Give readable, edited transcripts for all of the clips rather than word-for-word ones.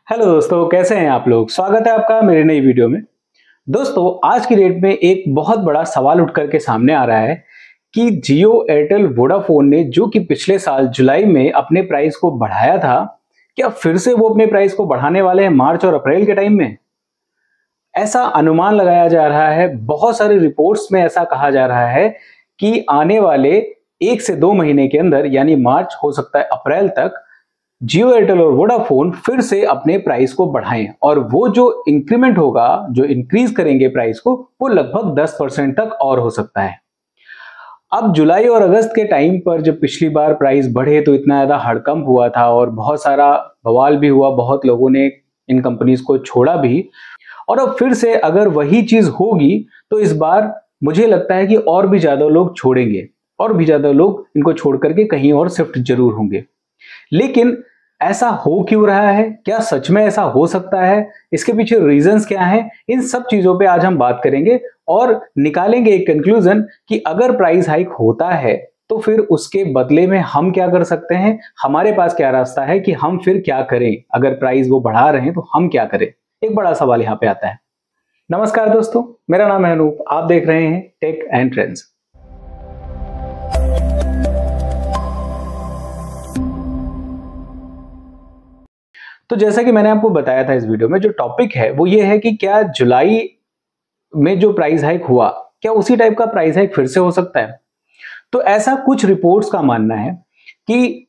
Hello दोस्तों, कैसे हैं आप लोग। स्वागत है आपका मेरी नई वीडियो में। दोस्तों, आज की डेट में एक बहुत बड़ा सवाल उठ करके सामने आ रहा है कि जियो, एयरटेल, वोडाफोन ने जो कि पिछले साल जुलाई में अपने प्राइस को बढ़ाया था, क्या फिर से वो अपने प्राइस को बढ़ाने वाले हैं मार्च और अप्रैल के टाइम में। ऐसा अनुमान लगाया जा रहा है, बहुत सारी रिपोर्ट्स में ऐसा कहा जा रहा है कि आने वाले 1 से 2 महीने के अंदर, यानी मार्च, हो सकता है अप्रैल तक, जियो, एयरटेल और वोडाफोन फिर से अपने प्राइस को बढ़ाएं और वो जो इंक्रीमेंट होगा, जो इंक्रीज करेंगे प्राइस को, वो लगभग 10% तक और हो सकता है। अब जुलाई और अगस्त के टाइम पर जब पिछली बार प्राइस बढ़े तो इतना ज्यादा हड़कंप हुआ था और बहुत सारा बवाल भी हुआ, बहुत लोगों ने इन कंपनीज को छोड़ा भी। और अब फिर से अगर वही चीज होगी तो इस बार मुझे लगता है कि और भी ज्यादा लोग छोड़ेंगे और भी ज्यादा लोग इनको छोड़ करके कहीं और शिफ्ट जरूर होंगे। लेकिन ऐसा हो क्यों रहा है, क्या सच में ऐसा हो सकता है, इसके पीछे रीजंस क्या हैं, इन सब चीजों पे आज हम बात करेंगे और निकालेंगे एक कंक्लूजन कि अगर प्राइस हाइक होता है तो फिर उसके बदले में हम क्या कर सकते हैं, हमारे पास क्या रास्ता है कि हम फिर क्या करें। अगर प्राइस वो बढ़ा रहे हैं तो हम क्या करें, एक बड़ा सवाल यहां पे आता है। नमस्कार दोस्तों, मेरा नाम है अनूप, आप देख रहे हैं टेक एंड ट्रेंड्स। तो जैसा कि मैंने आपको बताया था, इस वीडियो में जो टॉपिक है वो ये है कि क्या जुलाई में जो प्राइस हाइक हुआ, क्या उसी टाइप का प्राइस हाइक फिर से हो सकता है। तो ऐसा कुछ रिपोर्ट्स का मानना है कि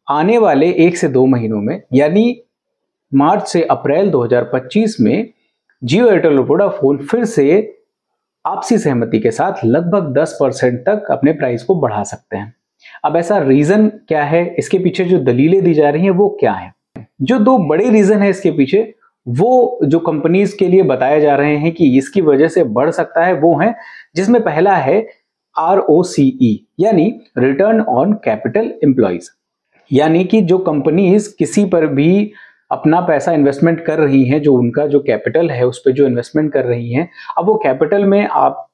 आने वाले 1 से 2 महीनों में, यानी मार्च से अप्रैल 2025 में, जियो, एयरटेल और वोडाफोन फिर से आपसी सहमति के साथ लगभग 10% तक अपने प्राइस को बढ़ा सकते हैं। अब ऐसा रीजन क्या है, इसके पीछे जो दलीलें दी जा रही हैं वो क्या है। जो दो बड़े रीजन है इसके पीछे, वो जो कंपनीज के लिए बताए जा रहे हैं कि इसकी वजह से बढ़ सकता है, वो है, जिसमें पहला है ROCE, यानी रिटर्न ऑन कैपिटल एम्प्लॉइज। यानी कि जो कंपनीज किसी पर भी अपना पैसा इन्वेस्टमेंट कर रही हैं, जो उनका जो कैपिटल है उस पर जो इन्वेस्टमेंट कर रही हैं, अब वो कैपिटल में आप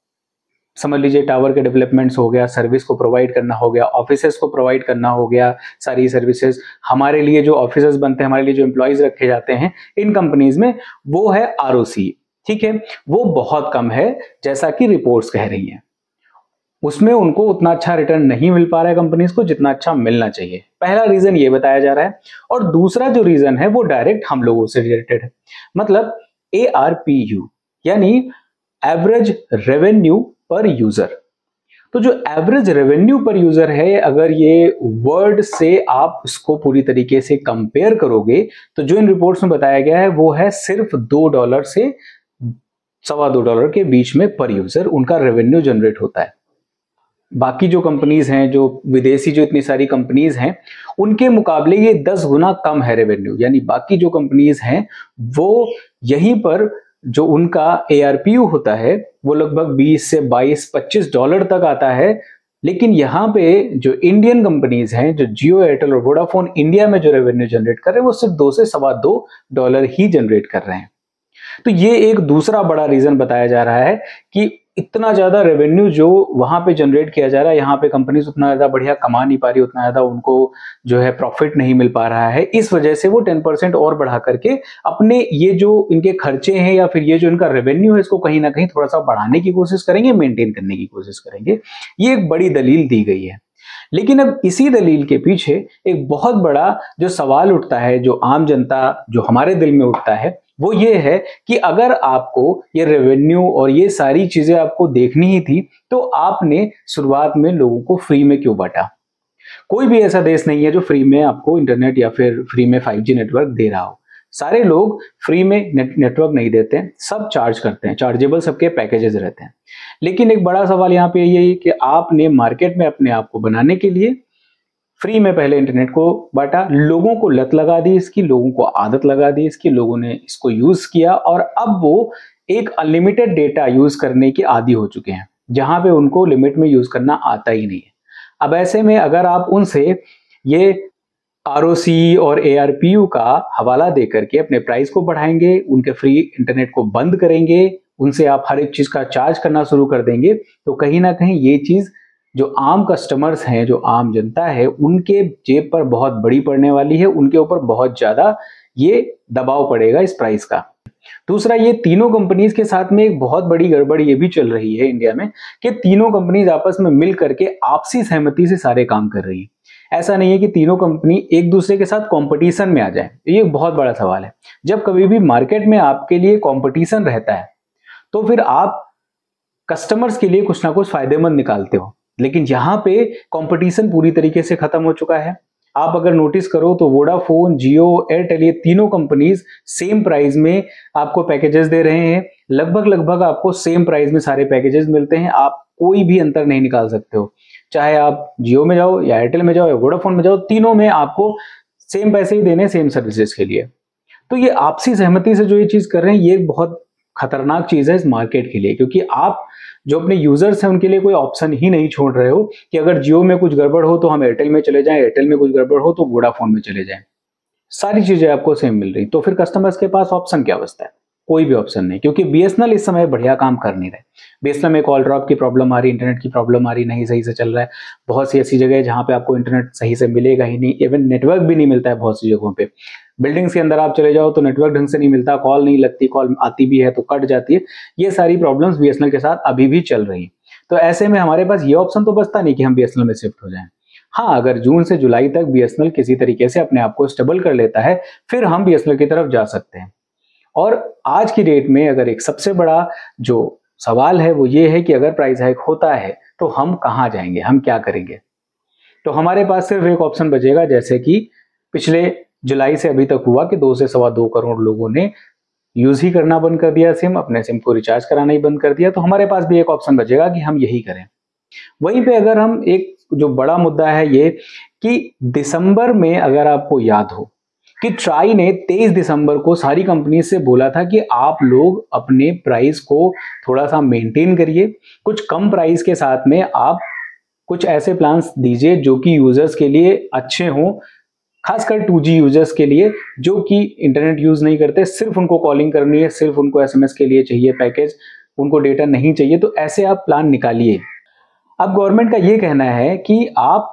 समझ लीजिए टावर के डेवलपमेंट्स हो गया, सर्विस को प्रोवाइड करना हो गया, ऑफिसेस को प्रोवाइड करना हो गया, सारी सर्विसेज हमारे लिए जो ऑफिसेस बनते हैं, हमारे लिए जो एम्प्लॉयज रखे जाते हैं इन कंपनीज में, वो है ROCE। ठीक है, वो बहुत कम है जैसा कि रिपोर्ट्स कह रही हैं। उसमें उनको उतना अच्छा रिटर्न नहीं मिल पा रहा है कंपनीज को जितना अच्छा मिलना चाहिए। पहला रीजन ये बताया जा रहा है। और दूसरा जो रीजन है वो डायरेक्ट हम लोगों से रिलेटेड है, मतलब ARPU, यानी एवरेज रेवेन्यू पर यूजर। तो जो एवरेज रेवेन्यू पर यूजर है, अगर ये वर्ड से आप उसको पूरी तरीके से कंपेयर करोगे तो जो इन रिपोर्ट्स में बताया गया है वो है सिर्फ $2 से $2.25 के बीच में पर यूजर उनका रेवेन्यू जनरेट होता है। बाकी जो कंपनीज हैं, जो विदेशी जो इतनी सारी कंपनीज हैं, उनके मुकाबले ये 10 गुना कम है रेवेन्यू। यानी बाकी जो कंपनीज हैं वो यहीं पर जो उनका ARPU होता है वो लगभग 20 से 22, $25 तक आता है। लेकिन यहाँ पे जो इंडियन कंपनीज हैं, जो जियो, एयरटेल और वोडाफोन इंडिया में जो रेवेन्यू जनरेट कर रहे हैं वो सिर्फ $2 से $2.25 ही जनरेट कर रहे हैं। तो ये एक दूसरा बड़ा रीजन बताया जा रहा है कि इतना ज्यादा रेवेन्यू जो वहां पे जनरेट किया जा रहा है, यहाँ पे कंपनीज उतना ज्यादा बढ़िया कमा नहीं पा रही, उतना ज्यादा उनको जो है प्रॉफिट नहीं मिल पा रहा है। इस वजह से वो 10% और बढ़ा करके अपने ये जो इनके खर्चे हैं या फिर ये जो इनका रेवेन्यू है इसको कहीं ना कहीं थोड़ा सा बढ़ाने की कोशिश करेंगे, मेंटेन करने की कोशिश करेंगे। ये एक बड़ी दलील दी गई है। लेकिन अब इसी दलील के पीछे एक बहुत बड़ा जो सवाल उठता है, जो आम जनता, जो हमारे दिल में उठता है, वो ये है कि अगर आपको ये रेवेन्यू और ये सारी चीजें आपको देखनी ही थी तो आपने शुरुआत में लोगों को फ्री में क्यों बांटा। कोई भी ऐसा देश नहीं है जो फ्री में आपको इंटरनेट या फिर फ्री में 5G नेटवर्क दे रहा हो। सारे लोग फ्री में नेटवर्क नहीं देते हैं, सब चार्ज करते हैं, चार्जेबल सबके पैकेजेस रहते हैं। लेकिन एक बड़ा सवाल यहाँ पे ये है कि आपने मार्केट में अपने आप को बनाने के लिए फ्री में पहले इंटरनेट को बांटा, लोगों को लत लगा दी इसकी, लोगों को आदत लगा दी इसकी, लोगों ने इसको यूज किया और अब वो एक अनलिमिटेड डेटा यूज करने के आदी हो चुके हैं, जहां पे उनको लिमिट में यूज करना आता ही नहीं है। अब ऐसे में अगर आप उनसे ये ROCE और ARPU का हवाला दे करके अपने प्राइस को बढ़ाएंगे, उनके फ्री इंटरनेट को बंद करेंगे, उनसे आप हर एक चीज का चार्ज करना शुरू कर देंगे, तो कहीं ना कहीं ये चीज जो आम कस्टमर्स हैं, जो आम जनता है, उनके जेब पर बहुत बड़ी पड़ने वाली है, उनके ऊपर बहुत ज्यादा ये दबाव पड़ेगा इस प्राइस का। दूसरा, ये तीनों कंपनीज के साथ में एक बहुत बड़ी गड़बड़ ये भी चल रही है इंडिया में कि तीनों कंपनीज आपस में मिल करके आपसी सहमति से सारे काम कर रही है। ऐसा नहीं है कि तीनों कंपनी एक दूसरे के साथ कंपटीशन में आ जाए, ये बहुत बड़ा सवाल है। जब कभी भी मार्केट में आपके लिए कंपटीशन रहता है तो फिर आप कस्टमर्स के लिए कुछ ना कुछ फायदेमंद निकालते हो, लेकिन यहाँ पे कंपटीशन पूरी तरीके से खत्म हो चुका है। आप अगर नोटिस करो तो वोडाफोन, जियो, एयरटेल, ये तीनों कंपनीज सेम प्राइस में आपको पैकेजेस दे रहे हैं। लगभग आपको सेम प्राइस में सारे पैकेजेस मिलते हैं, आप कोई भी अंतर नहीं निकाल सकते हो। चाहे आप जियो में जाओ या एयरटेल में जाओ या वोडाफोन में जाओ, तीनों में आपको सेम पैसे ही देने सेम सर्विसेज के लिए। तो ये आपसी सहमति से जो ये चीज कर रहे हैं, ये बहुत खतरनाक चीज है इस मार्केट के लिए, क्योंकि आप जो अपने यूजर्स हैं उनके लिए कोई ऑप्शन ही नहीं छोड़ रहे हो कि अगर जियो में कुछ गड़बड़ हो तो हम एयरटेल में चले जाएं, एयरटेल में कुछ गड़बड़ हो तो वोडाफोन में चले जाएं। सारी चीजें आपको सेम मिल रही, तो फिर कस्टमर्स के पास ऑप्शन क्या बचता है? कोई भी ऑप्शन नहीं, क्योंकि बीएसएनएल इस समय बढ़िया काम कर नहीं रहे। बीएसएनएल में कॉल ड्रॉप की प्रॉब्लम आ रही, इंटरनेट की प्रॉब्लम आ रही, नहीं सही से चल रहा है। बहुत सी ऐसी जगह है जहां पे आपको इंटरनेट सही से मिलेगा ही नहीं, इवन नेटवर्क भी नहीं मिलता है बहुत सी जगहों पे। बिल्डिंग्स के अंदर आप चले जाओ तो नेटवर्क ढंग से नहीं मिलता, कॉल नहीं लगती, कॉल आती भी है तो कट जाती है। ये सारी प्रॉब्लम्स बीएसएनएल के साथ अभी भी चल रही है। तो ऐसे में हमारे पास ये ऑप्शन तो बचता नहीं कि हम बीएसएनएल में शिफ्ट हो जाएं। हाँ, अगर जून से जुलाई तक बीएसएनएल किसी तरीके से अपने आप को स्टेबल कर लेता है, फिर हम बीएसएनएल की तरफ जा सकते हैं। और आज की डेट में अगर एक सबसे बड़ा जो सवाल है वो ये है कि अगर प्राइस हाइक होता है तो हम कहाँ जाएंगे, हम क्या करेंगे? तो हमारे पास सिर्फ एक ऑप्शन बचेगा, जैसे कि पिछले जुलाई से अभी तक हुआ कि 2 से सवा 2 करोड़ लोगों ने यूज ही करना बंद कर दिया सिम, अपने सिम को रिचार्ज कराना ही बंद कर दिया। तो हमारे पास भी एक ऑप्शन बचेगा कि हम यही करें। वहीं पे अगर हम एक जो बड़ा मुद्दा है ये कि दिसंबर में अगर आपको याद हो कि ट्राई ने 23 दिसंबर को सारी कंपनी से बोला था कि आप लोग अपने प्राइस को थोड़ा सा मेंटेन करिए, कुछ कम प्राइस के साथ में आप कुछ ऐसे प्लान्स दीजिए जो कि यूजर्स के लिए अच्छे हों, खासकर 2G यूजर्स के लिए जो कि इंटरनेट यूज नहीं करते, सिर्फ उनको कॉलिंग करनी है, सिर्फ उनको एसएमएस के लिए चाहिए पैकेज, उनको डेटा नहीं चाहिए। तो ऐसे आप प्लान निकालिए। अब गवर्नमेंट का ये कहना है कि आप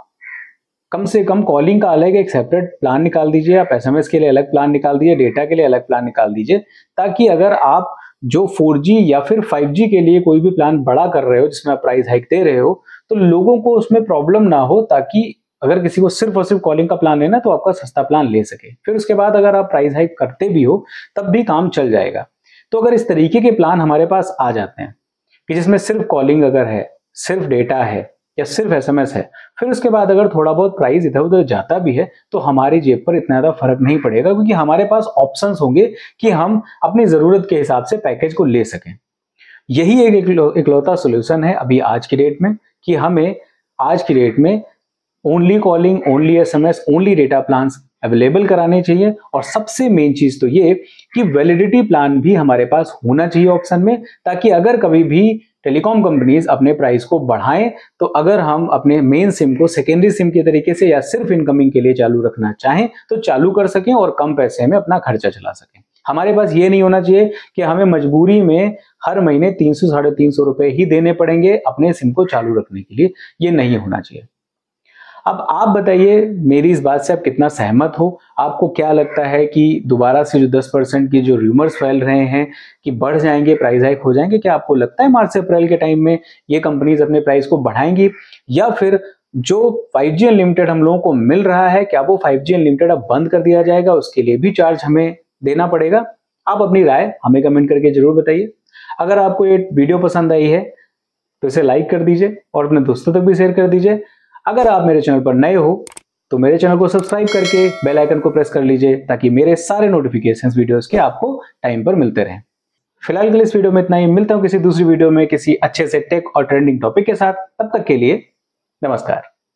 कम से कम कॉलिंग का अलग एक सेपरेट प्लान निकाल दीजिए, आप एसएमएस के लिए अलग प्लान निकाल दीजिए, डेटा के लिए अलग प्लान निकाल दीजिए, ताकि अगर आप जो 4G या फिर 5G के लिए कोई भी प्लान बड़ा कर रहे हो जिसमें आप प्राइस हाइक दे रहे हो तो लोगों को उसमें प्रॉब्लम ना हो, ताकि अगर किसी को सिर्फ और सिर्फ कॉलिंग का प्लान लेना तो आपका सस्ता प्लान ले सके। फिर उसके बाद अगर आप प्राइस हाइक करते भी हो तब भी काम चल जाएगा। तो अगर इस तरीके के प्लान हमारे पास आ जाते हैं कि जिसमें सिर्फ कॉलिंग अगर है, सिर्फ डेटा है या सिर्फ एसएमएस है, फिर उसके बाद अगर थोड़ा बहुत प्राइस इधर उधर जाता भी है तो हमारी जेब पर इतना ज्यादा फर्क नहीं पड़ेगा, क्योंकि हमारे पास ऑप्शंस होंगे कि हम अपनी जरूरत के हिसाब से पैकेज को ले सकें। यही एक इकलौता सोल्यूशन है अभी आज की डेट में कि हमें आज की डेट में only calling, only SMS, only data plans available कराने चाहिए। और सबसे मेन चीज तो ये कि वैलिडिटी प्लान भी हमारे पास होना चाहिए ऑप्शन में, ताकि अगर कभी भी टेलीकॉम कंपनीज अपने प्राइस को बढ़ाएं तो अगर हम अपने मेन सिम को सेकेंडरी सिम के तरीके से या सिर्फ इनकमिंग के लिए चालू रखना चाहें तो चालू कर सकें और कम पैसे में अपना खर्चा चला सकें। हमारे पास ये नहीं होना चाहिए कि हमें मजबूरी में हर महीने 300 साढ़े 300 रुपए ही देने पड़ेंगे अपने सिम को चालू रखने के लिए, ये नहीं होना चाहिए। अब आप बताइए मेरी इस बात से आप कितना सहमत हो? आपको क्या लगता है कि दोबारा से जो 10% की जो र्यूमर्स फैल रहे हैं कि बढ़ जाएंगे, प्राइस हाइक हो जाएंगे, क्या आपको लगता है मार्च से अप्रैल के टाइम में ये कंपनीज अपने प्राइस को बढ़ाएंगी, या फिर जो 5G अनलिमिटेड हम लोगों को मिल रहा है क्या वो 5G अनलिमिटेड अब बंद कर दिया जाएगा, उसके लिए भी चार्ज हमें देना पड़ेगा? आप अपनी राय हमें कमेंट करके जरूर बताइए। अगर आपको ये वीडियो पसंद आई है तो इसे लाइक कर दीजिए और अपने दोस्तों तक भी शेयर कर दीजिए। अगर आप मेरे चैनल पर नए हो तो मेरे चैनल को सब्सक्राइब करके बेल आइकन को प्रेस कर लीजिए ताकि मेरे सारे नोटिफिकेशंस वीडियोस के आपको टाइम पर मिलते रहें। फिलहाल के लिए इस वीडियो में इतना ही, मिलता हूं किसी दूसरी वीडियो में किसी अच्छे से टेक और ट्रेंडिंग टॉपिक के साथ। तब तक के लिए नमस्कार।